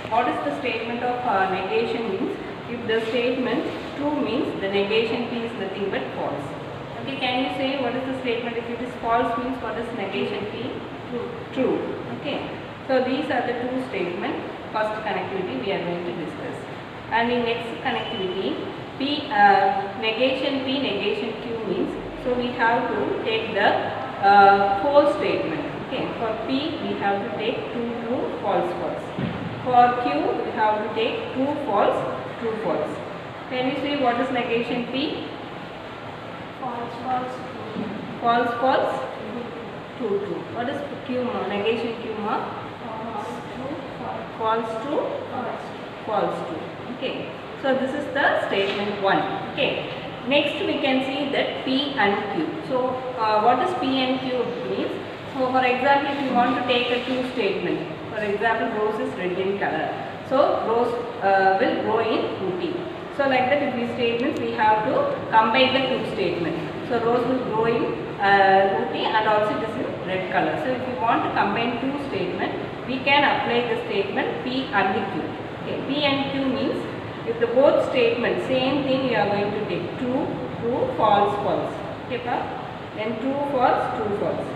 what is the statement of negation means? If the statement true means the negation P is nothing but false. Okay, can you say what is the statement? If it is false means what is negation P? True. Okay. So these are the two statements. First connectivity we are going to discuss. And in next connectivity, negation P, negation Q means, so we have to take the false statement. Okay, for P we have to take true, true, false, false. For Q we have to take true, false, true, false. Can you say what is negation P? False, false, true. False, false, true, true. What is Q? Negation Q? False, true, false. False, true, False. false, true. Okay. So this is the statement 1. Okay. Next we can see that P and Q. So what is P and Q means? So for example, if you want to take a true statement, for example, rose is red in color. So rose will grow in Ooty. So like that, in these statements we have to combine the two statements. So rose will grow in Ooty and also it is in red color. So if you want to combine two statements, we can apply the statement P and Q. Okay. P and Q means if the both statements same thing, you are going to take true, true, false, false. Okay, then true, false, true, false.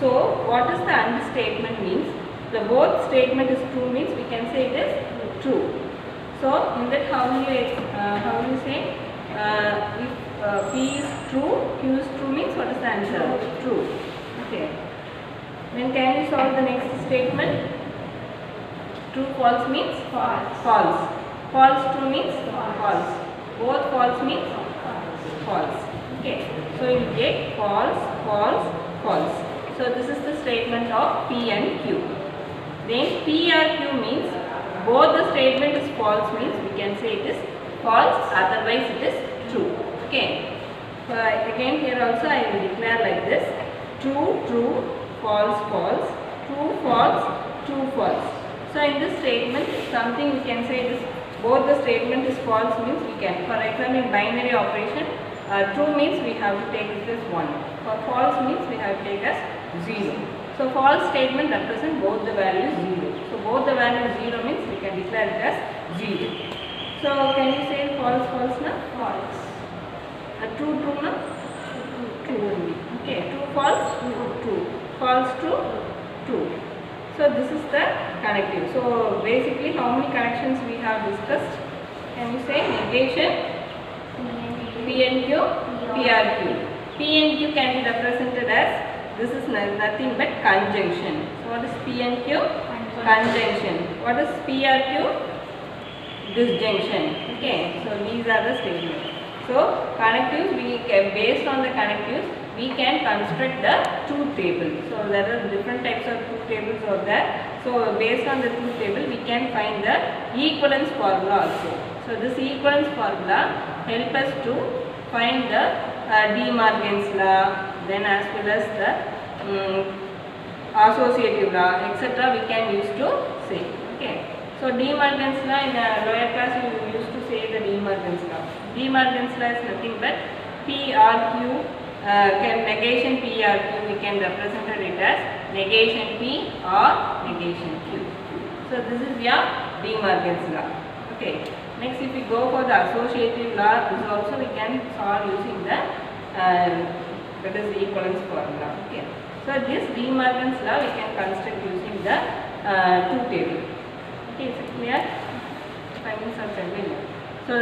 So what is the AND statement means? The both statement is true means we can say it is true. So in that how will you say if P is true, Q is true means what is the answer? True. Okay. Then can you solve the next statement? True, false means False. false. False, true means false. Both false means false. Okay. So you get false, false, false. So this is the statement of P and Q. Then P or Q means both the statement is false means we can say it is false, otherwise it is true. Okay. So again here also I will declare like this: true, true, false, false, true, false, true, false. So in this statement something we can say it is both the statement is false means we can, for example, in binary operation, true means we have to take it as 1. For false means we have to take as 0. So false statement represents both the values 0. So both the values 0 means we can declare it as 0. So can you say false, false na? False. True, true na? True only. Okay. True, false? True. False, true? True. So this is the connective. So basically how many connections we have discussed? Can you say negation, P and Q, P R Q. P and Q can be represented as, this is nothing but conjunction. So what is P and Q? Conjunction. What is P R Q? Disjunction. Okay. So these are the statements. So connectives, we can, based on the connectives, we can construct the truth table. So there are different types of truth tables out there. So based on the truth table, we can find the equivalence formula also. So this equivalence formula help us to find the De Morgan's law, then as well as the associative law, etc. we can use to say. Okay. So De Morgan's law, in lower class we used to say the De Morgan's law. De Morgan's law is nothing but P R Q. Negation P or Q, we can represent it as negation P or negation Q. So this is your De Morgan's law. Okay. Next, if we go for the associative law, this also we can solve using the that is the equivalence formula. Okay. So this De Morgan's law we can construct using the truth table. Okay, is it clear? 5 minutes or 10 minutes. So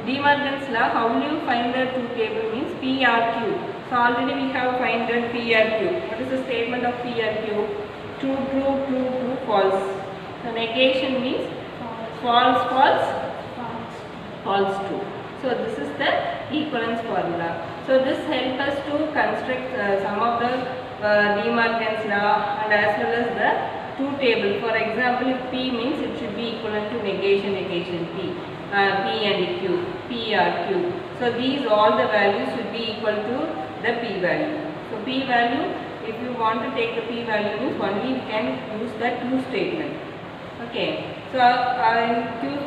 De Morgan's law, how will you find the truth table means P R Q. So already we have found the P R Q. What is the statement of P R Q? True, true, true, true, false. So negation means false, false, false, true. So this is the equivalence formula. So this helps us to construct some of the De Morgan's law and as well as the truth table. For example, if P means it should be equivalent to negation, negation P. P and Q, P or Q. So these all the values should be equal to the P value. So P value, if you want to take the P value means only we can use the true statement. Okay. So Q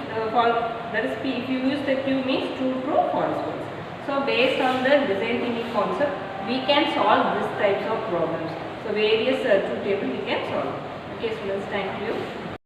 that is P. If you use the Q means true, true, false, false. So based on the design thinking concept, we can solve this types of problems. So various truth table we can solve. Okay, students, thank you.